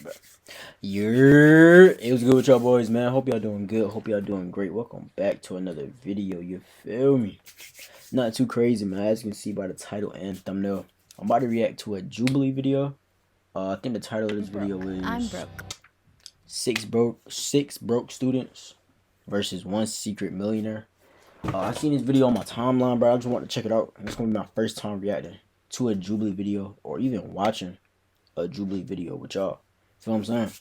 bet. It was good with y'all boys, man. Hope y'all doing good. Hope y'all doing great. Welcome back to another video. You feel me? Not too crazy, man. As you can see by the title and thumbnail, I'm about to react to a Jubilee video. I think the title of this video is I'm broke. Six broke students versus one secret millionaire. I seen this video on my timeline, bro. I just want to check it out. It's gonna be my first time reacting to a Jubilee video or even watching a Jubilee video with y'all. Feel what I'm saying?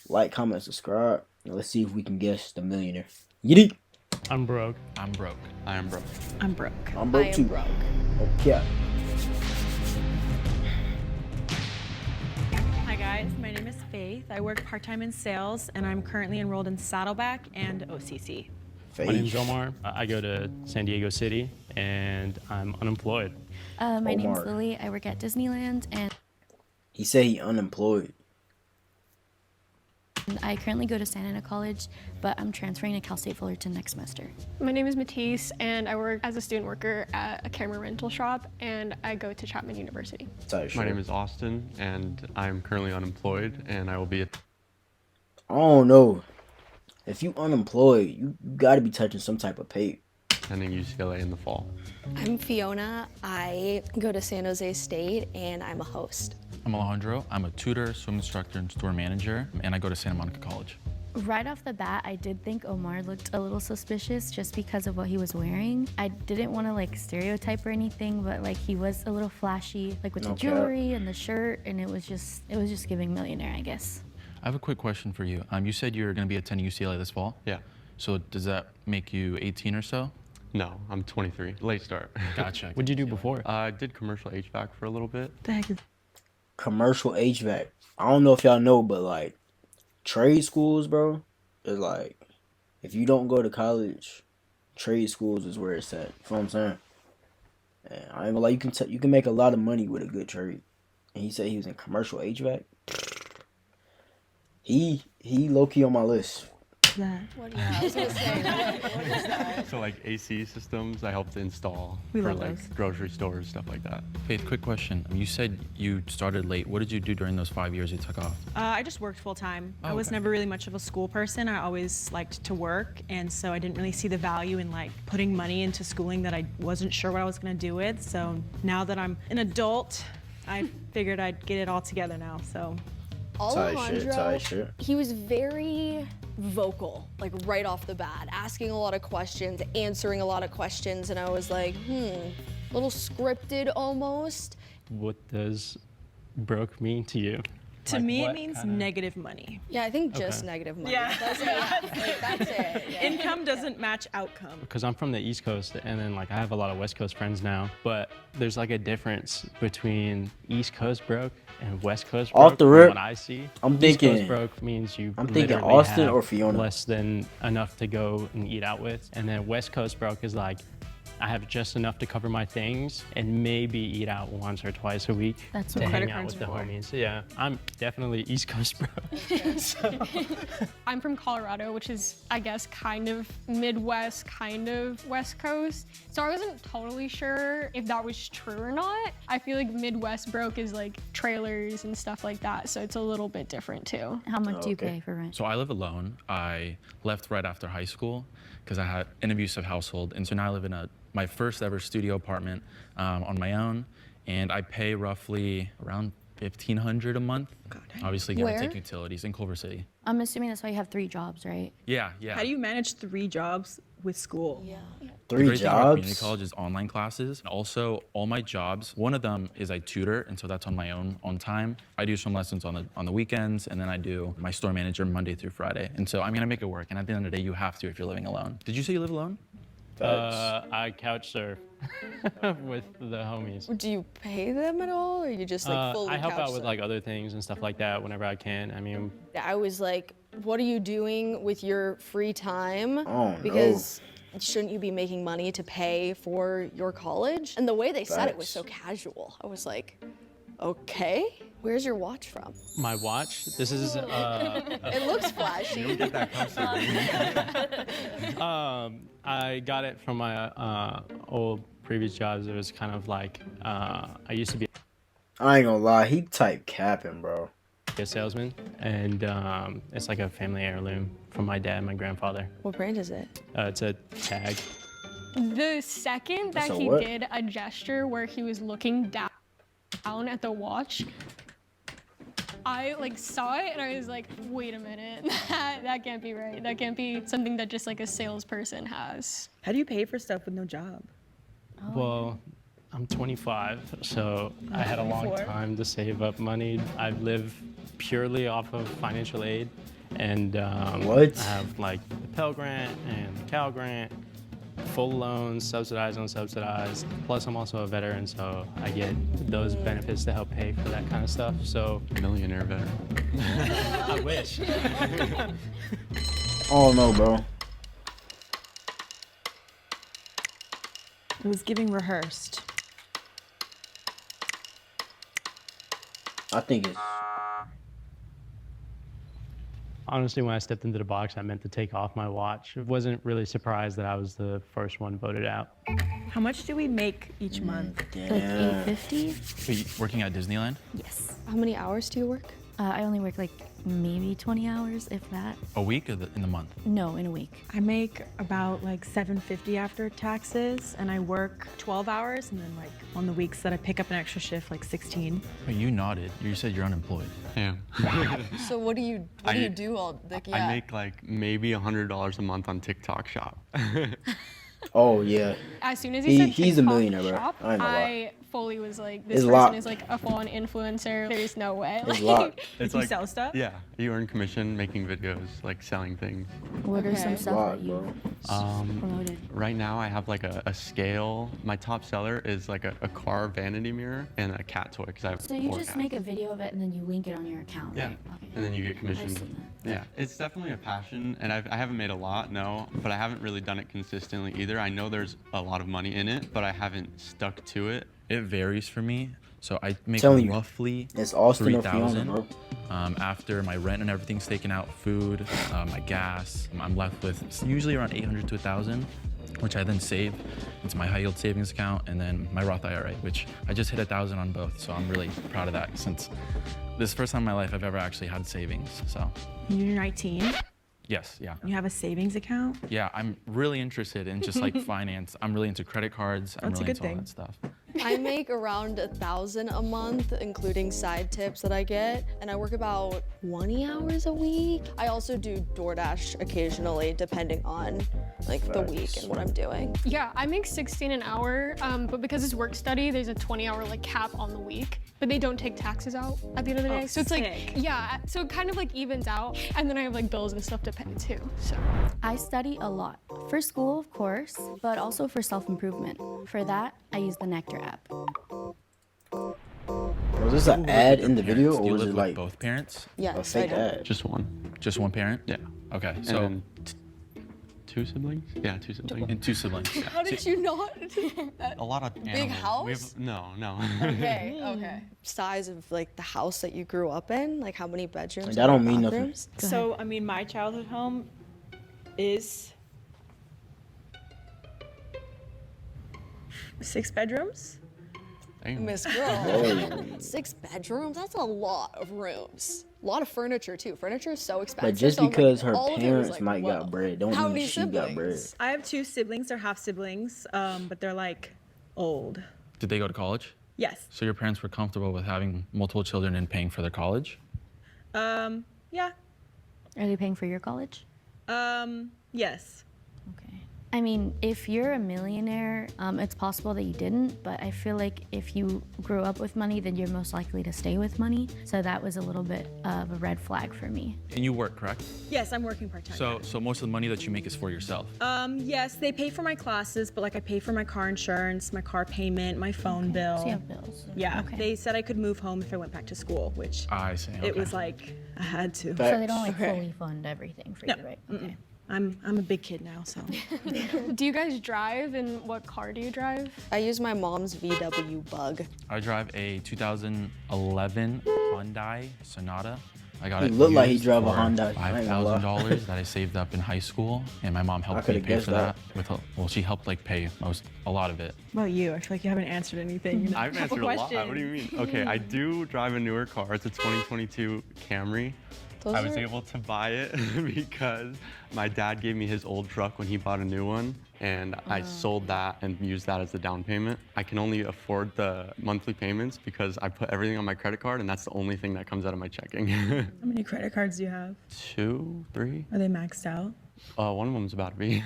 Like, comment, subscribe, and let's see if we can guess the millionaire. Yeet! I'm broke. I'm broke. I am broke. I'm broke. I'm broke too. Broke. Okay. Hi guys, my name is Faith. I work part-time in sales and I'm currently enrolled in Saddleback and OCC. Faith. My name's Omar. I go to San Diego City and I'm unemployed. My name's Lily. I work at Disneyland and He said he unemployed. I currently go to Santa Ana College, but I'm transferring to Cal State Fullerton next semester. My name is Matisse, and I work as a student worker at a camera rental shop, and I go to Chapman University. My name is Austin, and I'm currently unemployed, and I will be at... I don't know. If you unemployed, you gotta be touching some type of pay. attending UCLA in the fall. I'm Fiona. I go to San Jose State, and I'm a host. I'm Alejandro. I'm a tutor, swim instructor, and store manager, and I go to Santa Monica College. Right off the bat, I did think Omar looked a little suspicious just because of what he was wearing. I didn't want to like stereotype or anything, but like he was a little flashy, like with the jewelry and the shirt, and it was just giving millionaire, I guess. I have a quick question for you. You said you're going to be attending UCLA this fall? Yeah. So does that make you 18 or so? No, I'm 23. Late start. Gotcha. What'd you do before? I did commercial HVAC for a little bit. The heck is Commercial HVAC. I don't know if y'all know, but like trade schools, bro, is like if you don't go to college, trade schools is where it's at. You feel what I'm saying? And I ain't gonna lie, you can make a lot of money with a good trade. And he said he was in commercial HVAC. He low key on my list. that? Yeah, I was gonna say, what is that? So like AC systems, I helped install We for love like those. grocery stores, stuff like that. Faith, quick question. You said you started late. What did you do during those 5 years you took off? I just worked full time. I was okay. never really much of a school person. I always liked to work, and so I didn't really see the value in like putting money into schooling that I wasn't sure what I was gonna do with. So now that I'm an adult, I figured I'd get it all together now. So Tight shit. He was very vocal, like right off the bat, asking a lot of questions, answering a lot of questions, and I was like, a little scripted almost. What does broke mean to you? to Like me, it what means kinda- negative money. Yeah, I think just Okay. negative money. Yeah. That's it. Yeah. Income doesn't match outcome. Because I'm from the East Coast, and then like I have a lot of West Coast friends now, but there's like a difference between East Coast broke and West Coast broke. Off the from rip, what I see, I'm East thinking- Coast broke means you I'm thinking literally Austin have or Fiona. less than enough to go and eat out with, and then West Coast broke is like I have just enough to cover my things and maybe eat out once or twice a week That's to what hang credit out cards with the for. homies. Yeah, I'm definitely East Coast broke. I'm from Colorado, which is, I guess, kind of Midwest, kind of West Coast. So I wasn't totally sure if that was true or not. I feel like Midwest broke is like trailers and stuff like that, so it's a little bit different too. How much do you Okay. pay for rent? So I live alone. I left right after high school because I had an abusive household. And so now I live in my first ever studio apartment on my own. And I pay roughly around $1,500 a month. Obviously, give or Where? take utilities in Culver City. I'm assuming that's why you have 3 jobs, right? Yeah, yeah. How do you manage 3 jobs with school? Yeah. The 3 great thing about community jobs. college is online classes. And also, all my jobs, one of them is I tutor, and so that's on my own time. I do some lessons on the weekends, and then I do my store manager Monday through Friday. And so I'm gonna make it work. And at the end of the day, you have to if you're living alone. Did you say you live alone? I couch surf with the homies. Do you pay them at all, or you just like fully I help couch out with surf? like other things and stuff like that whenever I can. I mean, I was like, what are you doing with your free time? Oh, no. Because shouldn't you be making money to pay for your college? And the way they said it was so casual. I was like, okay, where's your watch from? my watch. This is It looks flashy. I got it from my old previous jobs. It was kind of like I used to be. I ain't gonna lie, he type capping, bro. be a salesman, and it's like a family heirloom from my dad and my grandfather. What brand is it? It's a tag. The second that That's a he what? did a gesture where he was looking down at the watch, I like saw it and I was like, wait a minute, that can't be right. That can't be something that just like a salesperson has. How do you pay for stuff with no job? Well, I'm 25, so I had a long 24. time to save up money. I live purely off of financial aid, and What? I have like the Pell Grant and the Cal Grant, full loans, subsidized, unsubsidized. Plus, I'm also a veteran, so I get those benefits to help pay for that kind of stuff. So Millionaire veteran. I wish. Oh no, bro. It was giving rehearsed. I think it's Honestly, when I stepped into the box, I meant to take off my watch. I wasn't really surprised that I was the first one voted out. How much do we make each month? Like damn. $850? Are you working at Disneyland? Yes. How many hours do you work? I only work like maybe 20 hours, if that. A week or in the month? No, in a week. I make about like $750 after taxes, and I work 12 hours, and then like on the weeks that I pick up an extra shift, like 16. Wait, you nodded. You said you're unemployed. Yeah. So what do you do all like? I make like maybe $100 a month on TikTok Shop. Oh yeah. As soon as he said He's a TikTok millionaire, bro. Shop, I ain't gonna lie. I fully was like, this It's person locked. is like a full-on influencer. There's no way. It's locked. It's You sell stuff? Yeah, you earn commission making videos, like selling things. What are some Okay. stuff Wow, that you bro. promoted? Right now I have like a scale. My top seller is like a car vanity mirror and a cat toy because I have So you 4 just cats. make a video of it and then you link it on your account, Yeah, right? Okay. and then you get I've commissioned. seen that. Yeah, it's definitely a passion, and I haven't made a lot, no, but I haven't really done it consistently either. I know there's a lot of money in it, but I haven't stuck to it. It varies for me. So I make Telling you. roughly It's Austin or Fiona, 3,000 bro. after my rent and everything's taken out, food, my gas. I'm left with usually around 800 to 1,000, which I then save into my high yield savings account and then my Roth IRA, which I just hit 1,000 on both. So I'm really proud of that since this is the first time in my life I've ever actually had savings. So You're 19. yes, yeah. You have a savings account. Yeah, I'm really interested in just like finance. I'm really into credit cards. I'm That's a really good into all thing. that stuff. I make around 1,000 a month, including side tips that I get, and I work about 20 hours a week. I also do DoorDash occasionally, depending on like the week and what I'm doing. Yeah, I make 16 an hour, but because it's work study, there's a 20-hour like cap on the week, but they don't take taxes out at the end of the day. So it's like, sick. yeah, so it kind of like evens out, and then I have like bills and stuff to pay too. So I study a lot. For school, of course, but also for self-improvement. For that, I use the Nectar app. Was this an ad in the video, Do or you was live it with like both parents? a Yes, I fake do. ad? Just one. Just one parent? Yeah. Okay, And so then 2 siblings? Yeah, 2 siblings. and 2 siblings. How did you not? A lot of Big animals. house? We have, no. Okay, okay. Size of like the house that you grew up in, like how many bedrooms? That don't and mean nothing. bathrooms? So, I mean, my childhood home is 6 bedrooms. Damn. Miss Girl. 6 bedrooms? That's a lot of rooms. A lot of furniture too. Furniture is so expensive. But just so I'm like, because her all of it was parents like, might whoa. got bread, don't How mean many she got bread. siblings? I have 2 siblings. They're half siblings, but they're like old. Did they go to college? Yes. So your parents were comfortable with having multiple children and paying for their college? Yeah. Are they paying for your college? Yes. Okay. I mean, if you're a millionaire, it's possible that you didn't, but I feel like if you grew up with money, then you're most likely to stay with money. So that was a little bit of a red flag for me. And you work, correct? Yes, I'm working part-time. So most of the money that you make is for yourself. Yes, they pay for my classes, but like I pay for my car insurance, my car payment, my phone bill. So you have bills. Yeah, Okay. they said I could move home if I went back to school, which I see. Okay. it was like I had to. So they don't like Okay. fully fund everything for No. you, right? Okay. I'm a big kid now, so. do you guys drive, and what car do you drive? I use my mom's VW Bug. I drive a 2011 Hyundai Sonata. I got He it. looked like he used drove a for Honda. I ain't gonna lie. $5,000 that I saved up in high school, and my mom helped me could've pay guessed for that. Well, she helped like pay a lot of it. What about you? I feel like you haven't answered anything. in a I've couple answered a lot. questions. What do you mean? Okay, I do drive a newer car. It's a 2022 Camry. I was able to buy it because my dad gave me his old truck when he bought a new one, and I sold that and used that as the down payment. I can only afford the monthly payments because I put everything on my credit card, and that's the only thing that comes out of my checking. How many credit cards do you have? 2, 3. Are they maxed out? One of them's about to be.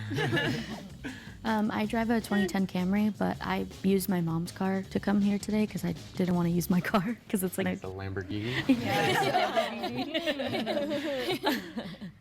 I drive a 2010 Camry, but I used my mom's car to come here today because I didn't want to use my car because it's like It's a Lamborghini.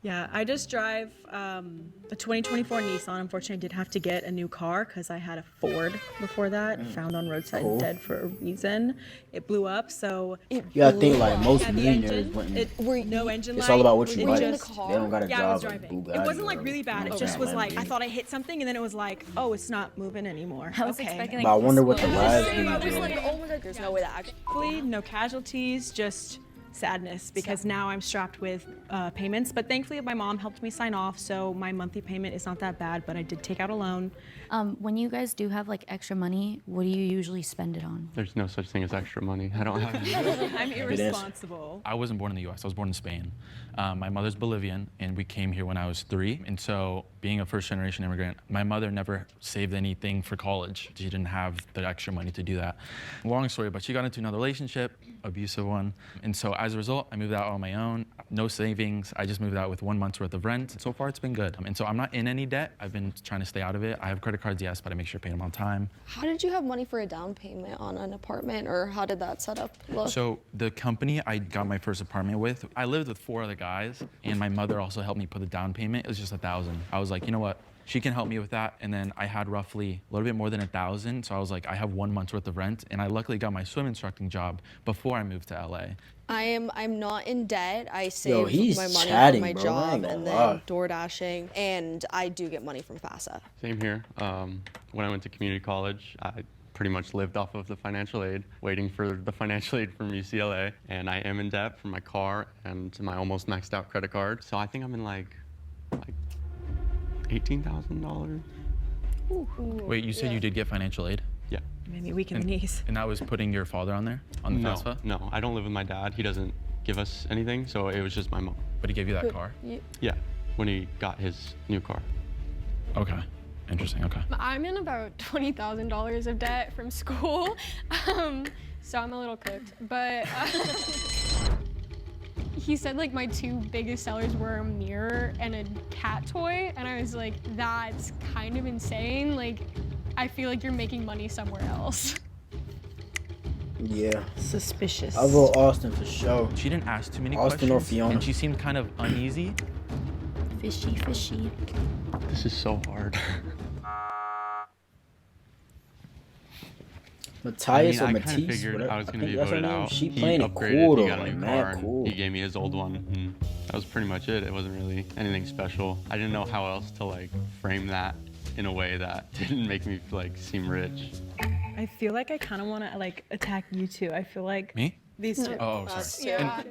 Yeah, I just drive a 2024 Nissan. Unfortunately, I did have to get a new car because I had a Ford before that, found on roadside dead for a reason. It blew up, so You gotta think like most yeah, the millionaires engine, went. no engine light. It's all about what you it like. just- They don't gotta Yeah, I was drive a driving. Bugatti. It wasn't like or, really bad. you know, It just was like I Lamborghini. thought I hit something, and then it was like, oh, it's not moving anymore. I was Okay. expecting But I wonder what the explode. last I was video. like, oh my god, there's no way that actually. Thankfully, no casualties, just sadness because now I'm strapped with payments. But thankfully, my mom helped me sign off, so my monthly payment is not that bad. But I did take out a loan. When you guys do have like extra money, what do you usually spend it on? There's no such thing as extra money. I don't have any. I'm irresponsible. I wasn't born in the U.S. I was born in Spain. My mother's Bolivian, and we came here when I was 3. And so, being a first-generation immigrant, my mother never saved anything for college. She didn't have the extra money to do that. Long story, but she got into another relationship, abusive one. And so, as a result, I moved out on my own. No savings. I just moved out with 1 month's worth of rent. So far, it's been good. And so, I'm not in any debt. I've been trying to stay out of it. I have credit cards, yes, but I make sure I pay them on time. How did you have money for a down payment on an apartment, or how did that setup look? So the company I got my first apartment with, I lived with 4 other guys, and my mother also helped me put the down payment. It was just $1,000. I was like, you know what? She can help me with that. And then I had roughly a little bit more than $1,000. So I was like, I have 1 month's worth of rent. And I luckily got my swim instructing job before I moved to LA. I'm not in debt. I save Yo, he's my money chatting, from my bro. I job ain't gonna and lie. then door dashing, and I do get money from FAFSA. Same here. When I went to community college, I pretty much lived off of the financial aid, waiting for the financial aid from UCLA. And I am in debt for my car and my almost maxed out credit card. So I think I'm in like $18,000. Wait, you said you did get financial aid? Yeah. Maybe weak in the knees. And that was putting your father on there, on the No, FAFSA? no, I don't live with my dad. He doesn't give us anything, so it was just my mom. But he gave you that car? Yeah, when he got his new car. Okay. Interesting. Okay. I'm in about $20,000 of debt from school, so I'm a little cooked. But he said like my 2 biggest sellers were a mirror and a cat toy, and I was like, that's kind of insane. Like, I feel like you're making money somewhere else. Yeah. Suspicious. I'll vote Austin for sure. She didn't ask too many Austin or questions, Fiona? and she seemed kind of uneasy. Fishy, fishy. This is so hard. Matthias I or kind of Matisse? figured whatever. I was going to think be that's her voted name. out. She He playing it upgraded, cool he though, got a like new mad car. cool. He gave me his old one. And that was pretty much it. It wasn't really anything special. I didn't know how else to like frame that in a way that didn't make me like seem rich. I feel like I kind of want to like attack you two. I feel like Me? these two. Oh, sorry. Yeah.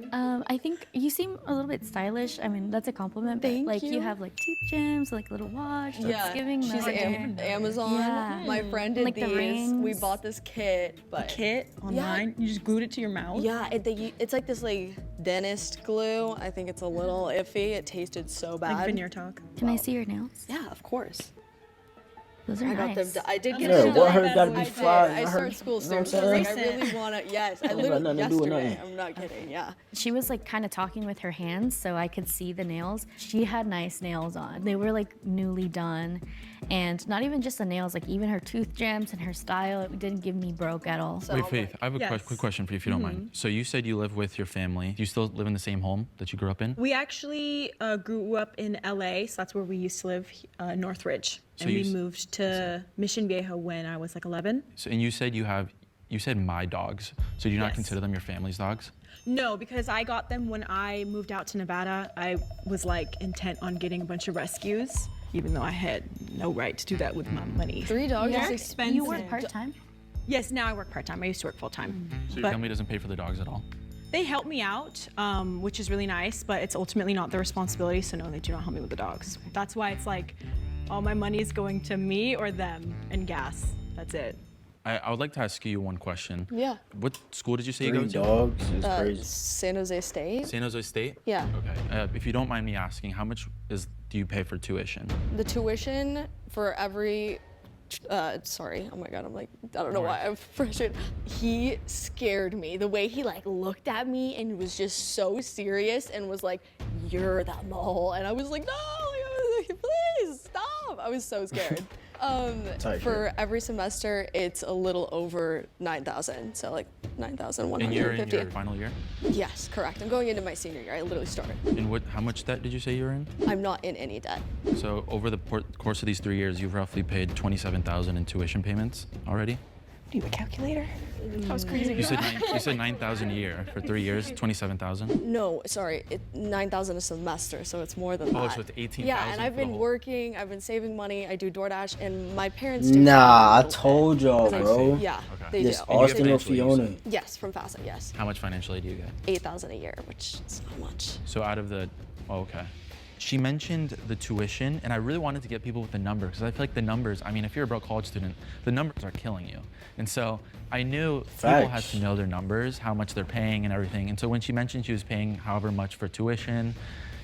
I think you seem a little bit stylish. I mean, that's a compliment. But Thank like you. you have like teeth gems, like little watch. That's giving she's that. Amazon. Yeah. My friend did Like the these. We rings. bought this kit, but Kit online. You just glued it to your mouth. yeah, it's like this like dentist glue. I think it's a little iffy. It tasted so bad. Like veneer talk. Can I see your nails? Yeah, of course. Those are I got nice. them. I did get Yeah, them what done. her gotta be I did. fly? I Her- start school you know what soon. I'm So I was saying? like, I really wanna. Yes, I got literally nothing to do with yesterday. nothing. I'm not kidding. Yeah. She was like kind of talking with her hands so I could see the nails. She had nice nails on. They were like newly done. And not even just the nails, like even her tooth gems and her style, it didn't give me broke at all. Wait, Faith, I have a Yes. quick question for you if you don't mind. So you said you live with your family. Do you still live in the same home that you grew up in? We actually grew up in LA, so that's where we used to live, Northridge. So And you we s- moved to Mission Viejo when I was like 11. So, and you said you said my dogs. So do you not Yes. consider them your family's dogs? No, because I got them when I moved out to Nevada. I was like intent on getting a bunch of rescues, even though I had no right to do that with my money. 3 dogs Yeah. is expensive. You work part time? Yes, now I work part time. I used to work full time. So your family doesn't pay for the dogs at all? They help me out, which is really nice, but it's ultimately not their responsibility, so no, they do not help me with the dogs. That's why it's like, all my money is going to me or them and gas. That's it. I would like to ask you one question. Yeah. What school did you say you 3 go to? dogs is crazy. San Jose State. San Jose State? Yeah. Okay. If you don't mind me asking, how much do you pay for tuition? The tuition for every, sorry, oh my God, I'm like, I don't know why I'm frustrated. He scared me. The way he like looked at me and was just so serious and was like, you're the mole. And I was like, no, please stop. I was so scared. For every semester, it's a little over 9,000. So like 9,150. And you're in your final year? Yes, correct. I'm going into my senior year. I literally started. And how much debt did you say you were in? I'm not in any debt. So over the course of these 3 years, you've roughly paid $27,000 in tuition payments already? Do you have a calculator? That was crazy. You said 9,000 a year for 3 years, 27,000. No, sorry, 9,000 a semester, so it's more than that. Oh, so it's 18,000. Yeah, and I've for the been whole- working, I've been saving money, I do DoorDash, and my parents do. Nah, I told y'all, I bro. see. Yeah, Okay. they This do. you have Austin or financial aid, you Fiona. said? Yes, from FAFSA, yes. How much financial aid do you get? 8,000 a year, which is not much. So out of the, oh, okay. She mentioned the tuition, and I really wanted to get people with the number because I feel like the numbers, I mean, if you're a broke college student, the numbers are killing you. And so I knew people had to know their numbers, how much they're paying and everything. And so when she mentioned she was paying however much for tuition,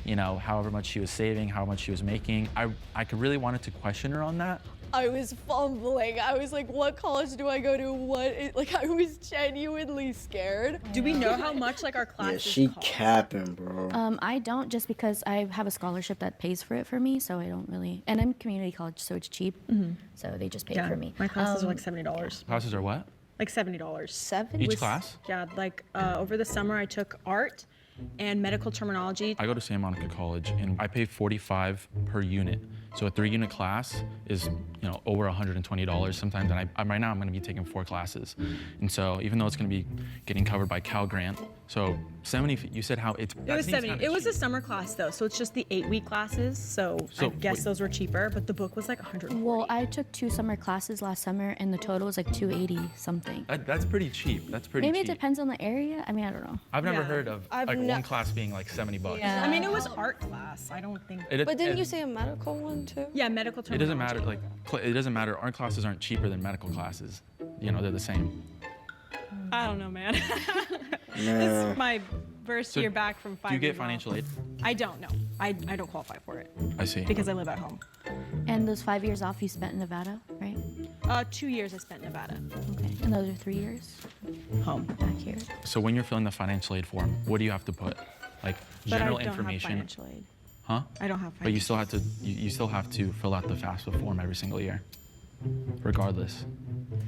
you know, however much she was saving, how much she was making, I could really wanted to question her on that. I was fumbling. I was like, what college do I go to? Like, I was genuinely scared. Do we know how much like our Yeah, classes she cost? capping, bro. I don't, just because I have a scholarship that pays for it for me, so I don't really. And I'm community college, so it's cheap. So they just pay it for me. My classes are like $70. Classes are what? Like $70. 7? Each class? Yeah, like over the summer I took art and medical terminology. I go to Santa Monica College and I pay $45 per unit. So a 3-unit class is, you know, over $120 sometimes. And right now I'm going to be taking 4 classes. And so even though it's going to be getting covered by Cal Grant, so 70, you said how it's. It was 70. It was a summer class though, so it's just the 8-week classes. So I guess wait. those were cheaper, but the book was like $140. Well, I took 2 summer classes last summer, and the total was like $280 something. That's pretty cheap. That's pretty Maybe cheap. it depends on the area. I mean, I don't know. I've never Yeah. heard of I've like ne- one class being like $70. Yeah. I mean, it was art class. I don't think. But didn't you say a medical one too? Yeah, medical It terminology. doesn't matter. Like it doesn't matter. Art classes aren't cheaper than medical classes. You know, they're the same. I don't know, man. This Nah. is my first year back from 5 Do you years get off. financial aid? I don't know. I don't qualify for it I see. because I live at home. And those 5 years off you spent in Nevada, right? 2 years I spent in Nevada. Okay. And those are 3 years Home. back here. So when you're filling the financial aid form, what do you have to put? Like But general I don't information. have financial aid. Huh? I don't have financial But you still have to you still have to fill out the FAFSA form every single year, regardless.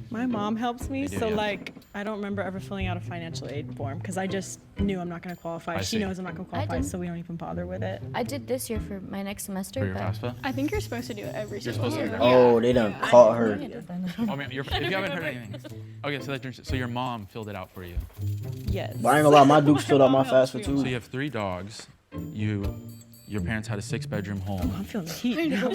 My mom helps me, do, so yeah. like I don't remember ever filling out a financial aid form because I just knew I'm not going to qualify. I She see. knows I'm not going to qualify, didn't. so we don't even bother with it. I did this year for my next semester. For your but FAFSA? I think you're supposed to do it every You're single supposed to year. do that. Oh, they done caught her. Oh man, if you haven't heard anything. Okay, so your mom filled it out for you. Yes. But I ain't gonna lie, my Dukes filled out my Mom helps FAFSA me. too. So you have 3 dogs. Your parents had a 6-bedroom home. I'm feeling the heat now.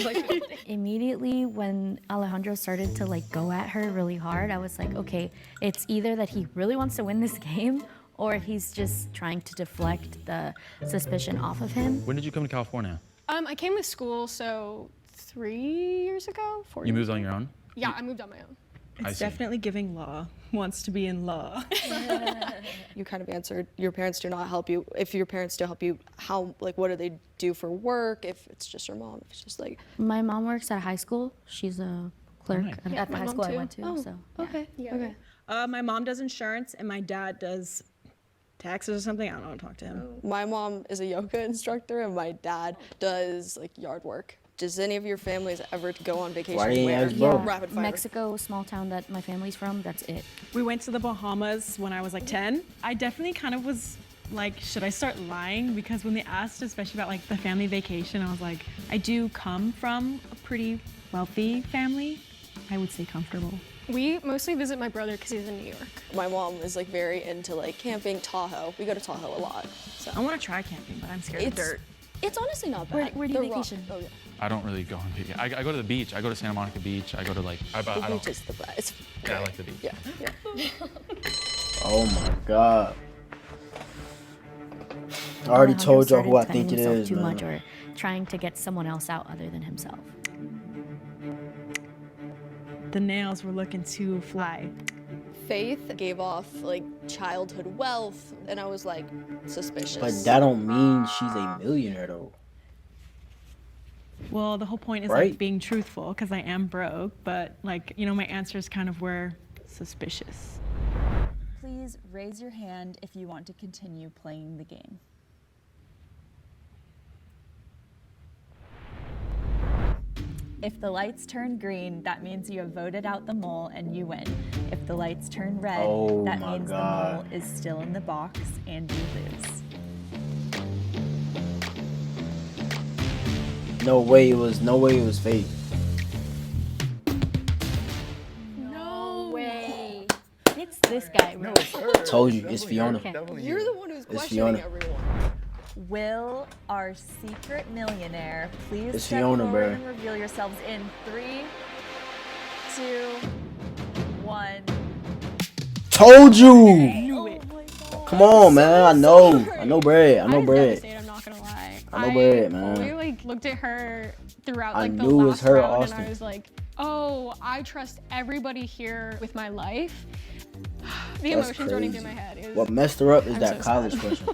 Immediately when Alejandro started to like go at her really hard, I was like, okay, it's either that he really wants to win this game or he's just trying to deflect the suspicion off of him. When did you come to California? I came to school, so 3 years ago, 4 You years moved on your own? Yeah, I moved on my own. I It's see. definitely giving law. Wants to be in law. You kind of answered, your parents do not help you. If your parents do help you, how, like, what do they do for work? If it's just your mom, if it's just like, My mom works at a high school. She's a clerk nice. at the my high mom school I too. went to. oh, So yeah. okay, Yeah. okay. My mom does insurance and my dad does taxes or something. I don't know how to talk to him. My mom is a yoga instructor and my dad does like yard work. Does any of your families ever go on vacation? Why they ain't where? ask bro? Rapid fire. Mexico, small town that my family's from. That's it. We went to the Bahamas when I was like 10. I definitely kind of was like, should I start lying? Because when they asked, especially about like the family vacation, I was like, I do come from a pretty wealthy family. I would say comfortable. We mostly visit my brother because he's in New York. My mom is like very into like camping, Tahoe. We go to Tahoe a lot. So I want to try camping, but I'm scared of dirt. It's honestly not Where- bad. where do you The rock- vacation? Oh yeah. I don't really go on vacation. I go to the beach. I go to Santa Monica Beach. I go to like. I The don't. beach is the best. It's Yeah, I like the beach. yeah, yeah. Oh my god. I already on how he told y'all started who I spending think it himself is, too man. much or trying to get someone else out other than himself. The nails were looking too fly. Faith gave off like childhood wealth, and I was like suspicious. But that don't mean she's a millionaire though. Well, the whole point is Right. like being truthful because I am broke, but like, you know, my answers kind of were suspicious. Please raise your hand if you want to continue playing the game. If the lights turn green, that means you have voted out the mole and you win. If the lights turn red, Oh that my means God. the mole is still in the box and you lose. No way it was Faith. No way. It's this guy, bro. Told you, it's Fiona. Okay. You're the one who's It's questioning Fiona. everyone. Will our secret millionaire please It's step Fiona, forward bruh. and reveal yourselves in 3, 2, 1. Told you. Knew it. Come on, man. I know. sorry. I know bread. I know was bread. devastated, I'm not gonna lie. I know bread, man. fully like looked at her throughout I like the knew it was last her, round, Austin. and I was like, oh, I trust everybody here with my life. The That's emotions running through crazy. my head. It was, What messed her up is I'm that so college sad. question.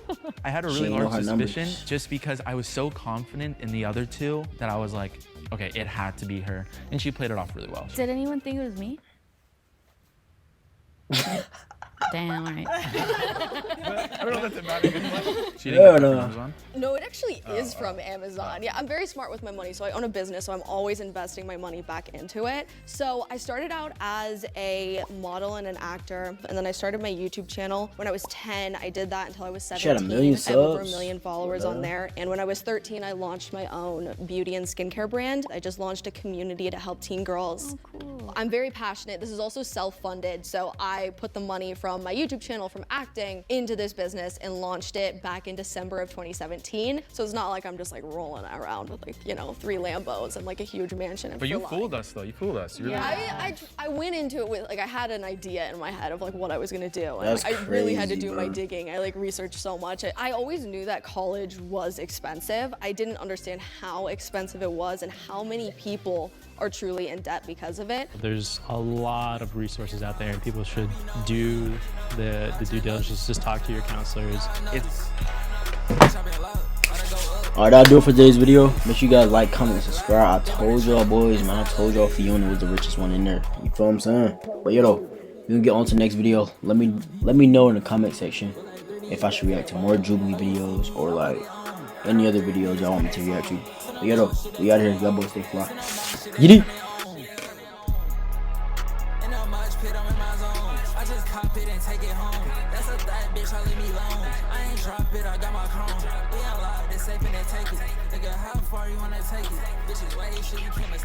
I had a She really ain't know large her suspicion numbers. just because I was so confident in the other two that I was like, okay, it had to be her. And she played it off really well. Did anyone think it was me? Damn, right. I don't know if that's about it. She Yeah, didn't get that no. from Amazon? No, it actually is from Amazon. Yeah, I'm very smart with my money, so I own a business, so I'm always investing my money back into it. So I started out as a model and an actor, and then I started my YouTube channel when I was 10. I did that until I was 17. She had 1 million I have over 1 subs. million followers on Yeah. there. And when I was 13, I launched my own beauty and skincare brand. I just launched a community to help teen girls. Oh, cool. I'm very passionate. This is also self-funded, so I put the money from my YouTube channel, from acting, into this business and launched it back in December of 2017. So it's not like I'm just like rolling around with like, you know, 3 Lambos and like a huge mansion. And But you fooled us, though. You fooled us. You really I went into it with like I had an idea in my head of like what I was gonna do, and That's like, I really had to crazy, do my bro. digging. I like researched so much. I always knew that college was expensive. I didn't understand how expensive it was and how many people are truly in debt because of it. There's a lot of resources out there, and people should do the due diligence. Just talk to your counselors. It's Alright, that'll do it for today's video. Make sure you guys like, comment, and subscribe. I told y'all boys, man. I told y'all Fiona was the richest one in there. You feel what I'm saying? But you know, we can get on to the next video. Let me know in the comment section if I should react to more Jubilee videos or like any other videos y'all want me to react to. But you know, we out here. Y'all boys stay fly. Yiddy. Safe and they take it. Nigga, how far you wanna take it? Bitches, why you shit you can't mistake